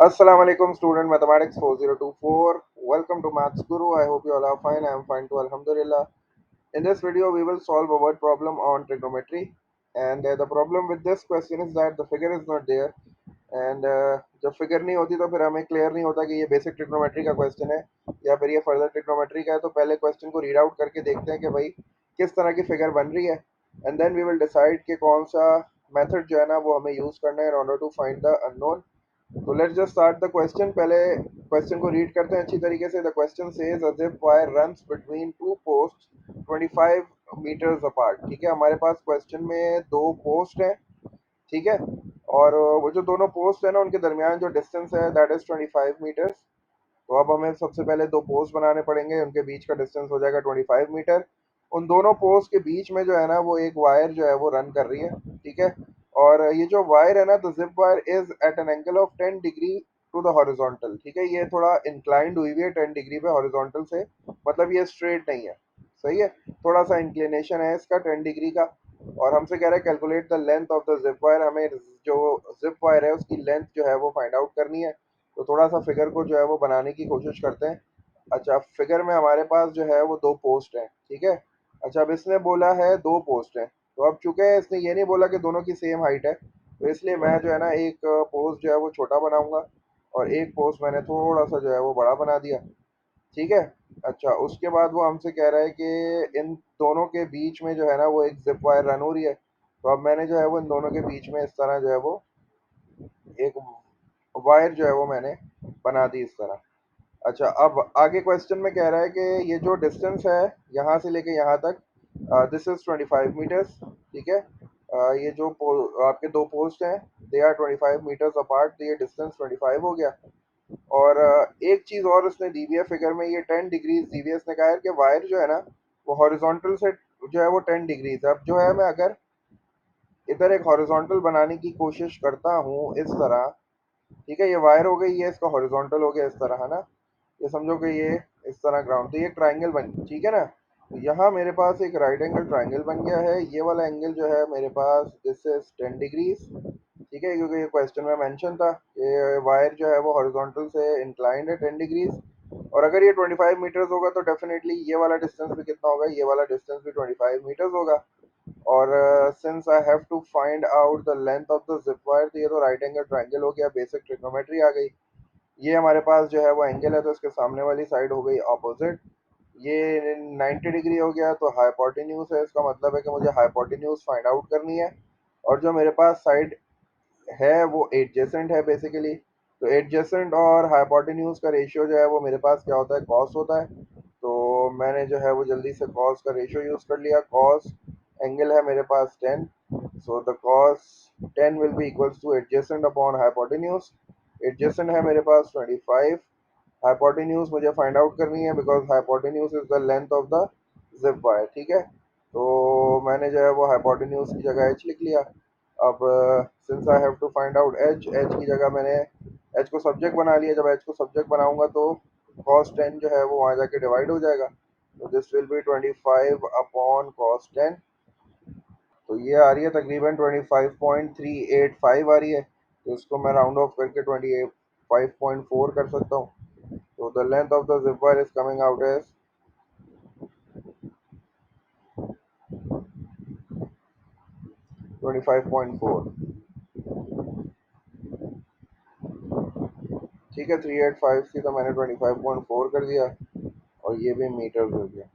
Assalamu alaikum student mathematics 4024. Welcome to Maths Guru. I hope you all are fine. I am fine too. Alhamdulillah. In this video we will solve a word problem on trigonometry, and the problem with this question is that the figure is not there, and जब figure नहीं होती तो फिर हमें clear नहीं होता कि ये बेसिक ट्रिग्नोमेट्री का क्वेश्चन है या फिर ये फर्दर ट्रिग्नोमेट्री का है। तो पहले क्वेश्चन को रीड आउट करके देखते हैं कि भाई किस तरह की फिगर बन रही है, and then we will decide कि कौन सा मेथड जो है ना वो हमें यूज़ करना है in order to find the unknown. तो let's just start the question. पहले क्वेश्चन को रीड करते हैं अच्छी तरीके से। The question says a zip wire runs between two post 25 metres apart. ठीक है, हमारे पास क्वेश्चन में दो पोस्ट हैं। ठीक है, और वो जो दोनों पोस्ट है ना उनके दरमियान जो डिस्टेंस है दैट इज 25 मीटर्स। तो अब हमें सबसे पहले दो पोस्ट बनाने पड़ेंगे, उनके बीच का डिस्टेंस हो जाएगा 25 मीटर। उन दोनों पोस्ट के बीच में जो है ना वो एक वायर जो है वो रन कर रही है। ठीक है, और ये जो वायर है ना, the zip wire is at an angle of 10 degree to the horizontal. ठीक है, ये थोड़ा इंक्लाइंड हुई हुई है 10 डिग्री पे हॉरिजॉन्टल से, मतलब ये स्ट्रेट नहीं है। सही है, थोड़ा सा इंक्लिनेशन है इसका 10 डिग्री का। और हमसे कह रहा है calculate the length of the zip wire. हमें जो जिप वायर है उसकी लेंथ जो है वो फाइंड आउट करनी है। तो थोड़ा सा फिगर को जो है वो बनाने की कोशिश करते हैं। अच्छा, फिगर में हमारे पास जो है वो दो पोस्ट हैं। ठीक है, अच्छा अब इसने बोला है दो पोस्ट हैं, तो अब चूंकि इसने ये नहीं बोला कि दोनों की सेम हाइट है, तो इसलिए मैं जो है ना एक पोस्ट जो है वो छोटा बनाऊंगा और एक पोस्ट मैंने थोड़ा सा जो है वो बड़ा बना दिया। ठीक है, अच्छा उसके बाद वो हमसे कह रहा है कि इन दोनों के बीच में जो है ना वो एक जिप वायर रन हो रही है। तो अब मैंने जो है वो इन दोनों के बीच में इस तरह जो है वो एक वायर जो है वो मैंने बना दी इस तरह। अच्छा, अब आगे क्वेश्चन में कह रहा है कि ये जो डिस्टेंस है यहाँ से लेके यहाँ तक, दिस इज 25 मीटर्स। ठीक है, ये जो आपके दो पोस्ट हैं दे आर 25 मीटर्स अपार्ट, तो ये डिस्टेंस 25 हो गया। और एक चीज़ और उसने दी हुई है फिगर में, ये 10 डिग्रीज दी हुई है। इसने कहा है कि वायर जो है ना वो हॉरिजॉन्टल से जो है वो 10 डिग्रीज है। अब जो है मैं अगर इधर एक हॉरिजॉन्टल बनाने की कोशिश करता हूँ इस तरह, ठीक है, ये वायर हो गई, ये इसका हॉरिजॉन्टल हो गया इस तरह, है ना। ये समझो कि ये इस तरह ग्राउंड, तो ये ट्राइंगल बन, ठीक है ना। तो यहाँ मेरे पास एक राइट एंगल ट्राइंगल बन गया है। ये वाला एंगल जो है मेरे पास दिस इज 10 डिग्रीज। ठीक है, क्योंकि ये क्वेश्चन में मेंशन था ये वायर जो है वो हॉरिजॉन्टल से इंक्लाइंड है 10 डिग्रीज। और अगर ये 25 मीटर्स होगा तो डेफिनेटली ये वाला डिस्टेंस भी कितना होगा, ये वाला डिस्टेंस भी 25 मीटर्स होगा। और since I have to find out the length of the zip wire, तो ये तो राइट एंगल ट्राइंगल हो गया, बेसिक ट्रिग्नोमेट्री आ गई। ये हमारे पास जो है वो एंगल है, तो इसके सामने वाली साइड हो गई ऑपोजिट। ये 90 डिग्री हो गया, तो हाइपोटेन्यूज है, इसका मतलब है कि मुझे हाइपोटेन्यूज फाइंड आउट करनी है। और जो मेरे पास साइड है वो एडजेसेंट है बेसिकली। तो एडजेसेंट और हाइपोटेन्यूज का रेशियो जो है वो मेरे पास क्या होता है, कॉस होता है। तो मैंने जो है वो जल्दी से कॉस का रेशियो यूज़ कर लिया। कॉस एंगल है मेरे पास 10, so the cos 10 will be equals two adjacent upon hypotenuse. Adjacent है मेरे पास 25, हाइपोटेन्यूज मुझे फाइंड आउट करनी है because hypotenuse is the length of the zip wire. ठीक है, तो मैंने जो है वो हाइपोटेन्यूज की जगह एच लिख लिया। अब since I have to find out H, H की जगह मैंने एच को सब्जेक्ट बना लिया। जब एच को सब्जेक्ट बनाऊंगा तो कॉस 10 जो है वो वहाँ जाके डिवाइड हो जाएगा। तो this will be 25 upon cos 10। तो ये आ रही है तकरीबन 25.385 आ रही है। तो इसको मैं राउंड ऑफ करके 25.4 कर सकता हूँ। तो the length of the zip wire is coming out as 25.4। ठीक है, 385 थी तो मैंने 25.4 कर दिया, और ये भी मीटर हो गया।